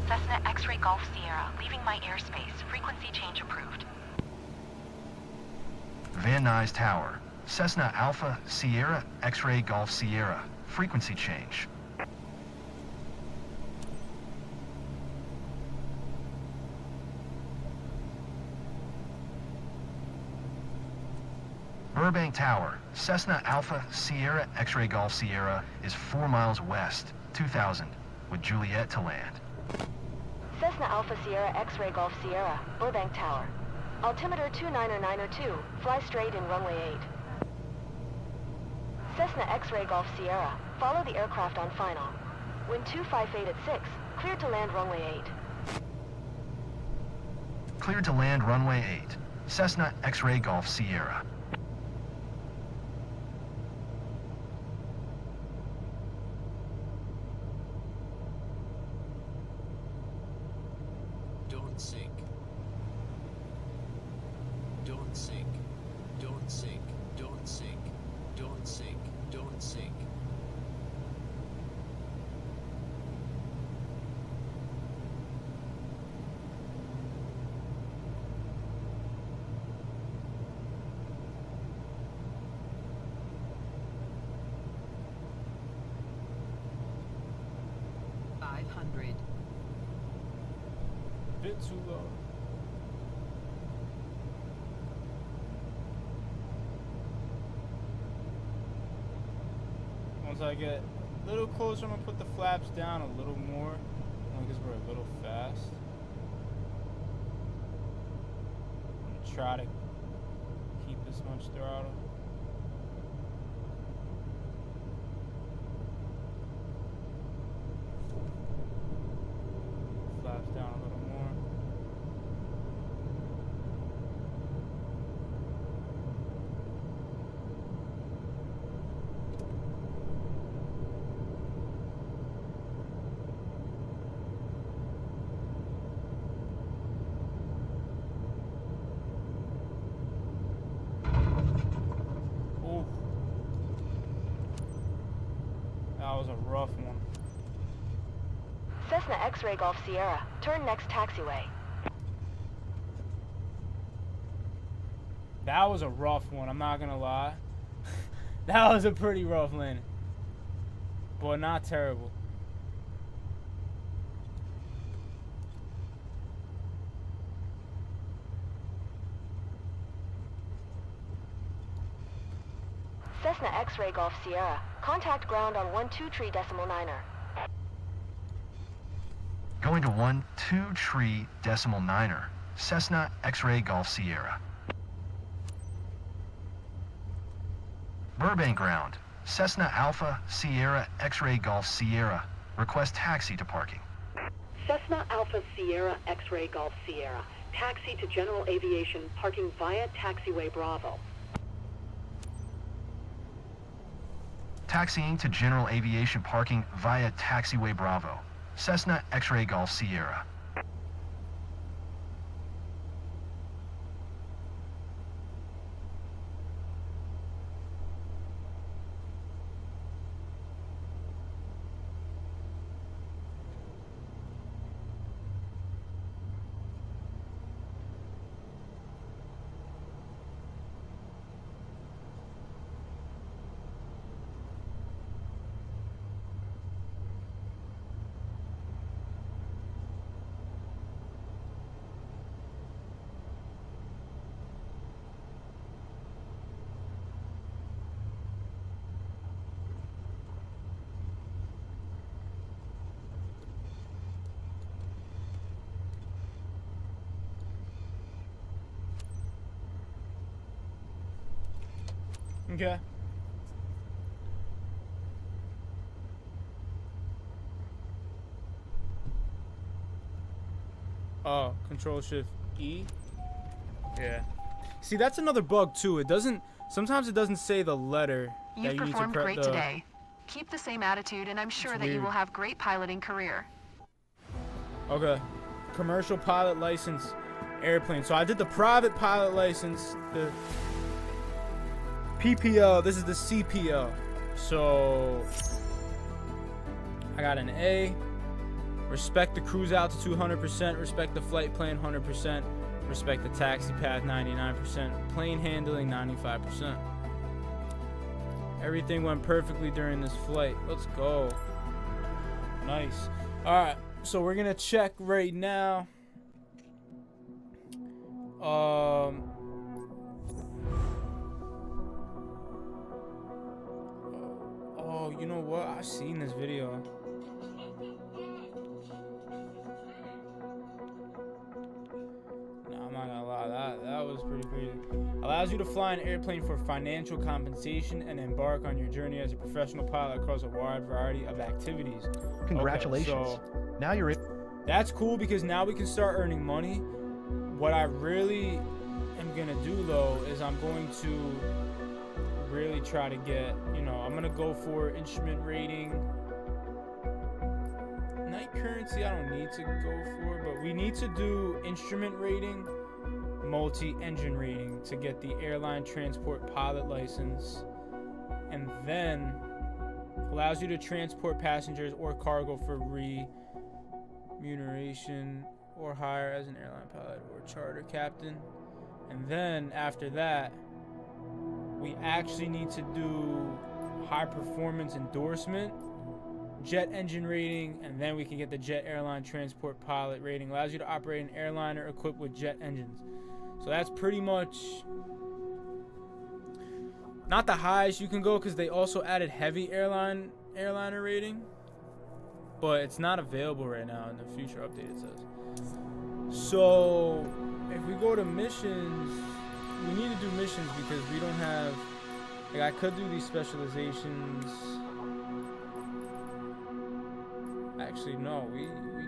Cessna X-Ray Golf Sierra. Leaving my airspace. Frequency change approved. Van Nuys Tower, Cessna Alpha Sierra X-Ray Golf Sierra. Frequency change. Burbank Tower, Cessna Alpha Sierra X-Ray Golf Sierra is 4 miles west, 2000, with Juliet to land. Cessna Alpha Sierra X-Ray Golf Sierra, Burbank Tower. Altimeter 290902, fly straight in runway 8. Cessna X-Ray Golf Sierra, follow the aircraft on final. Wind 258 at 6, cleared to land runway 8. Cleared to land runway 8, Cessna X-Ray Golf Sierra. Don't sink. Don't sink. Don't sink. Don't sink. Don't sink. Don't sink. Bit too low. Once I get a little closer, I'm gonna put the flaps down a little more, only because we're a little fast. I'm gonna try to keep as much throttle. Flaps down a little more. Ooh. That was a rough one. Cessna X-Ray Golf Sierra. Turn next taxiway. That was a rough one, I'm not gonna lie. That was a pretty rough landing. But not terrible. Cessna X-Ray Golf Sierra. Contact ground on 12.9er. Going to 12.9er. Cessna X-Ray Golf Sierra. Burbank ground. Cessna Alpha Sierra X-Ray Golf Sierra. Request taxi to parking. Cessna Alpha Sierra X-Ray Golf Sierra. Taxi to General Aviation, parking via Taxiway Bravo. Taxiing to General Aviation parking via Taxiway Bravo. Cessna X-Ray Golf Sierra. Okay. Oh, Control Shift E. Yeah. See, that's another bug too. It doesn't. Sometimes it doesn't say the letter that You've you need to performed press great the. today. Keep the same attitude, and I'm sure It's that you weird. will have great piloting career. Okay. Commercial pilot license, airplane. So I did the private pilot license, the PPL. This is the CPL. So I got an A. Respect the cruise altitude 100%. Respect the flight plan 100%. Respect the taxi path 99%. Plane handling 95%. Everything went perfectly during this flight. Let's go. Nice. All right. So we're gonna check right now. Oh, you know what? I've seen this video. No, I'm not gonna lie. That was pretty crazy. Allows you to fly an airplane for financial compensation and embark on your journey as a professional pilot across a wide variety of activities. Congratulations. Okay, so Now you're in. that's cool because now we can start earning money. What I really am gonna do though is I'm going to really try to get, I'm gonna go for instrument rating. Night currency I don't need to go for, but we need to do instrument rating, multi-engine rating to get the airline transport pilot license, and then allows you to transport passengers or cargo for remuneration or hire as an airline pilot or charter captain. And then after that, we actually need to do high performance endorsement, jet engine rating, and then we can get the jet airline transport pilot rating. Allows you to operate an airliner equipped with jet engines. So that's pretty much Not the highest you can go, because they also added heavy airliner rating. But it's not available right now. In the future update, it says. So, if we go to missions, we need to do missions because we don't have... Like, I could do these specializations. Actually, no. We did these.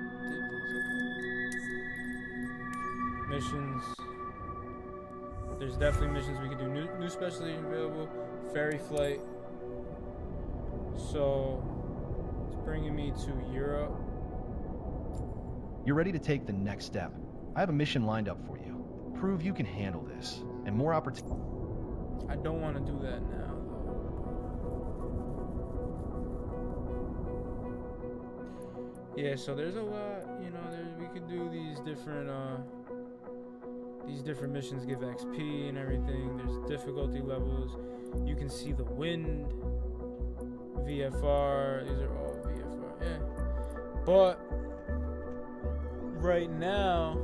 Missions. There's definitely missions we can do. New specialization available. Ferry flight. So, it's bringing me to Europe. You're ready to take the next step. I have a mission lined up for you. Prove you can handle this, and more opportunities. I don't want to do that now, though. Yeah, so there's a lot, you know, we could do these different missions, give XP and everything. There's difficulty levels. You can see the wind, VFR. These are all VFR, yeah. But right now,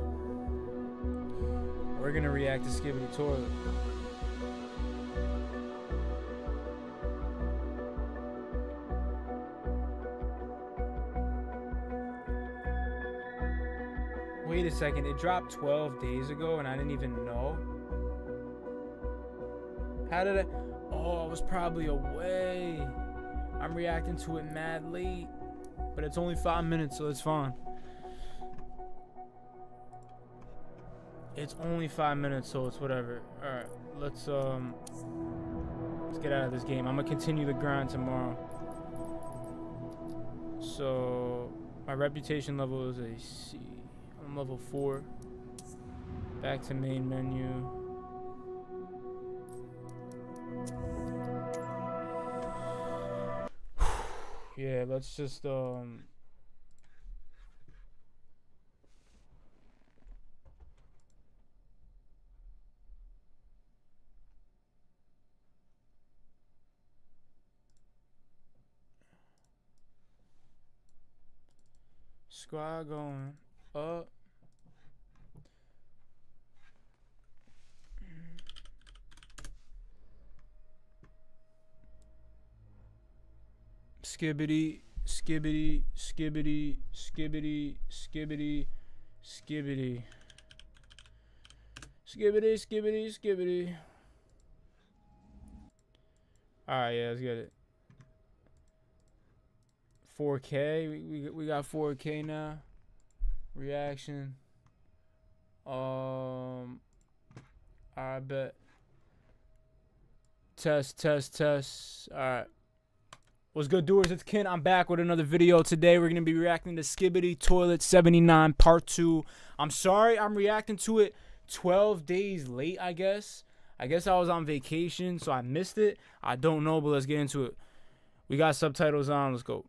we're gonna react to Skibidi Toilet. Wait a second, it dropped 12 days ago and I didn't even know? How did I? Oh, I was probably away. I'm reacting to it mad late. But it's only 5 minutes, so it's fine. It's only 5 minutes, so it's whatever. Alright, let's get out of this game. I'm gonna continue the grind tomorrow. So my reputation level is a C. I'm level 4. Back to main menu. Yeah, let's just squad going up. Skibbity, skibbity, skibbity, skibbity, skibbity, skibbity. Skibbity, skibbity, skibbity. Alright, yeah, let's get it. 4K, we got 4K now. Reaction. I bet. Test. Alright. What's good, doers? It's Kin. I'm back with another video. Today we're gonna be reacting to Skibidi Toilet 79 Part 2. I'm sorry I'm reacting to it 12 days late, I guess. I was on vacation, so I missed it. I don't know, but let's get into it. We got subtitles on. Let's go.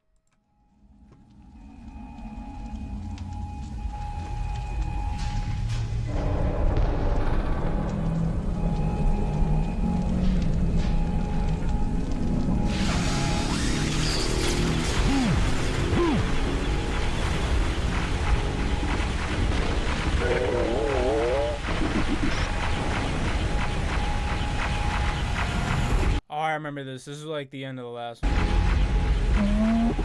Oh, I remember this. This is like the end of the last one. Damn.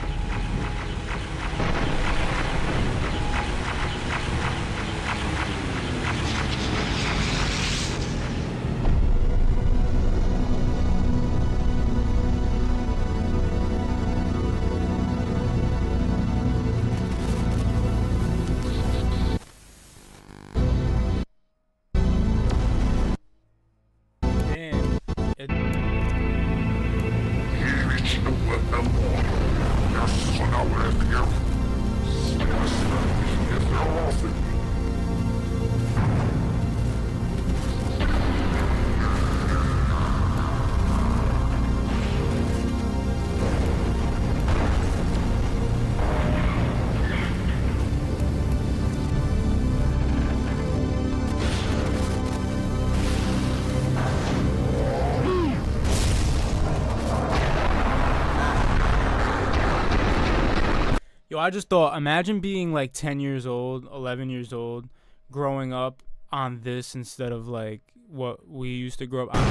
Yo, I just thought, imagine being like 10 years old, 11 years old, growing up on this instead of like what we used to grow up on.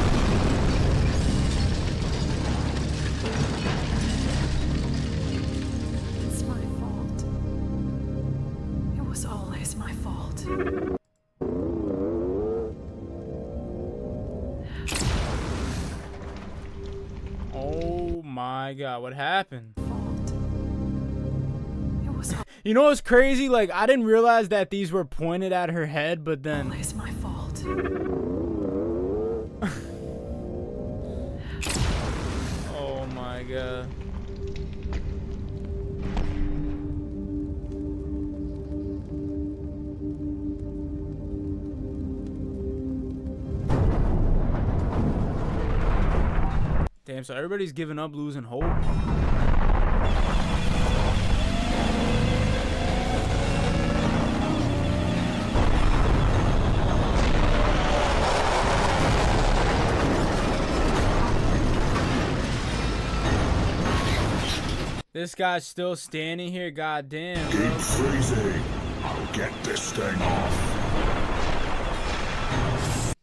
Oh my god, what happened? It was You know what's crazy? Like, I didn't realize that these were pointed at her head, but then... always my fault. Oh my god. Damn, so everybody's giving up, losing hope. This guy's still standing here, goddamn. Keep freezing. I'll get this thing off.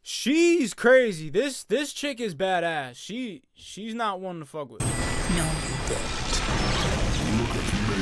She's crazy. This chick is badass. She's not one to fuck with. Look at me,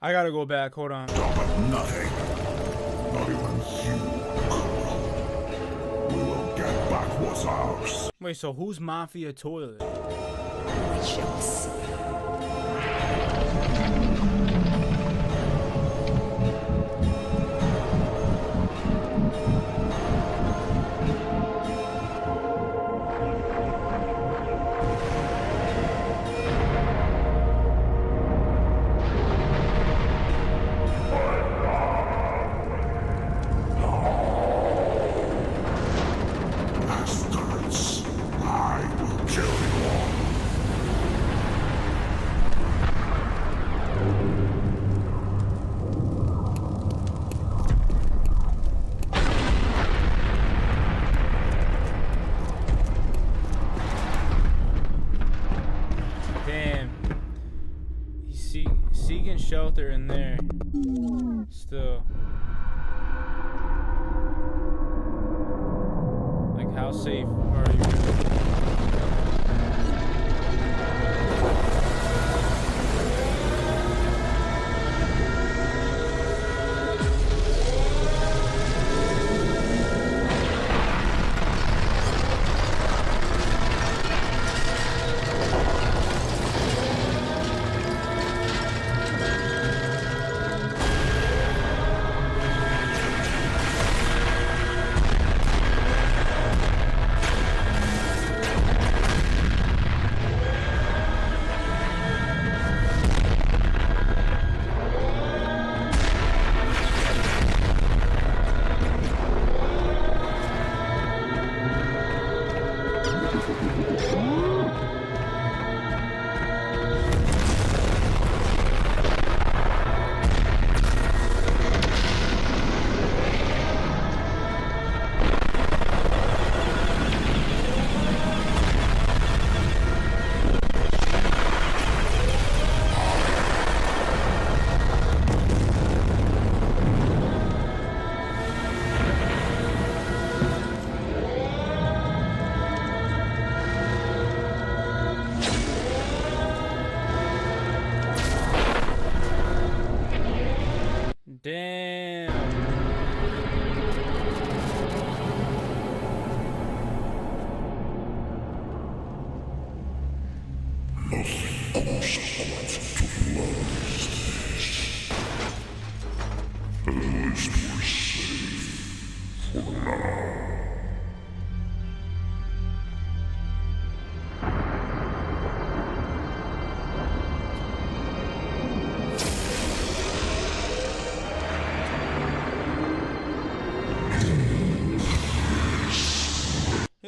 I gotta go back. Hold on. Stop at nothing. Not even you, girl. We will get back what's ours. Wait, so who's Mafia Toilet? We shall see. Bastards. I will kill you all. Damn. He's seeking shelter in there. Still. Like, how safe are you? Damn. At least we're safe for now.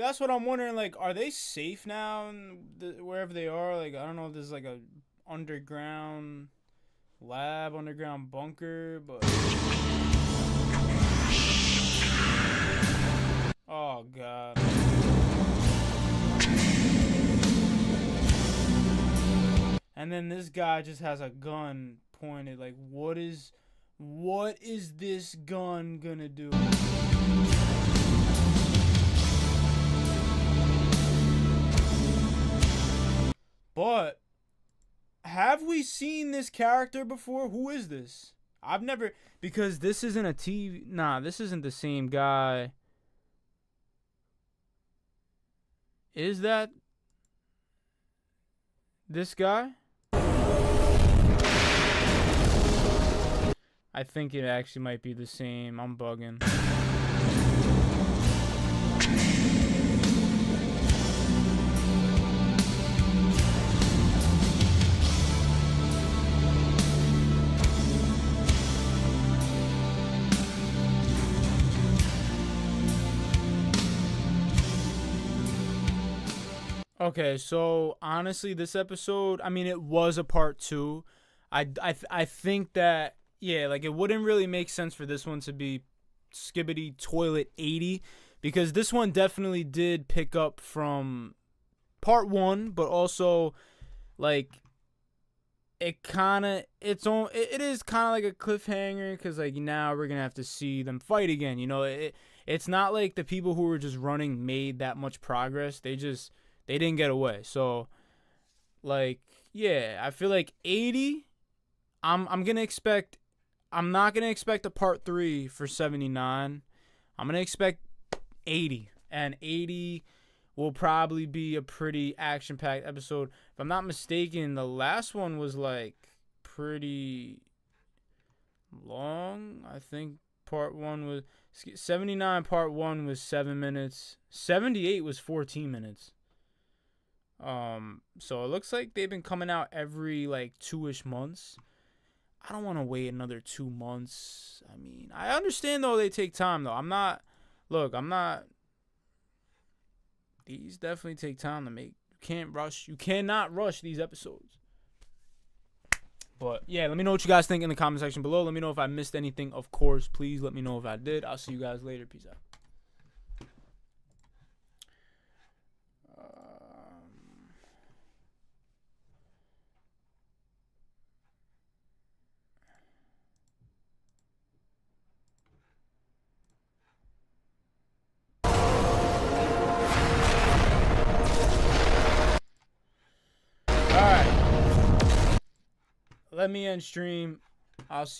That's what I'm wondering. Like, are they safe now wherever they are? Like, I don't know if there's like a underground lab, underground bunker, but oh god. And then this guy just has a gun pointed. Like, what is this gun gonna do? But have we seen this character before? Who is this? I've never, because this isn't a TV. Nah, this isn't the same guy. Is that this guy? I think it actually might be the same. I'm bugging. Okay, so honestly, this episode, I mean, it was a part 2. I think that, yeah, like, it wouldn't really make sense for this one to be Skibbity Toilet 80, because this one definitely did pick up from part 1, but also, like, it is kind of like a cliffhanger, because, like, now we're gonna have to see them fight again. You know, it's not like the people who were just running made that much progress. They didn't get away. So, like, yeah, I feel like 80, I'm not gonna expect a part 3 for 79. I'm gonna expect 80, and 80 will probably be a pretty action-packed episode. If I'm not mistaken, the last one was like pretty long. I think part 1 was 79. Part 1 was 7 minutes. 78 was 14 minutes. So it looks like they've been coming out every like 2-ish months. I don't want to wait another 2 months. I mean, I understand though they take time though. These definitely take time to make. You cannot rush these episodes. But yeah, let me know what you guys think in the comment section below. Let me know if I missed anything. Of course, please let me know if I did. I'll see you guys later. Peace out. Let me end stream. I'll see you.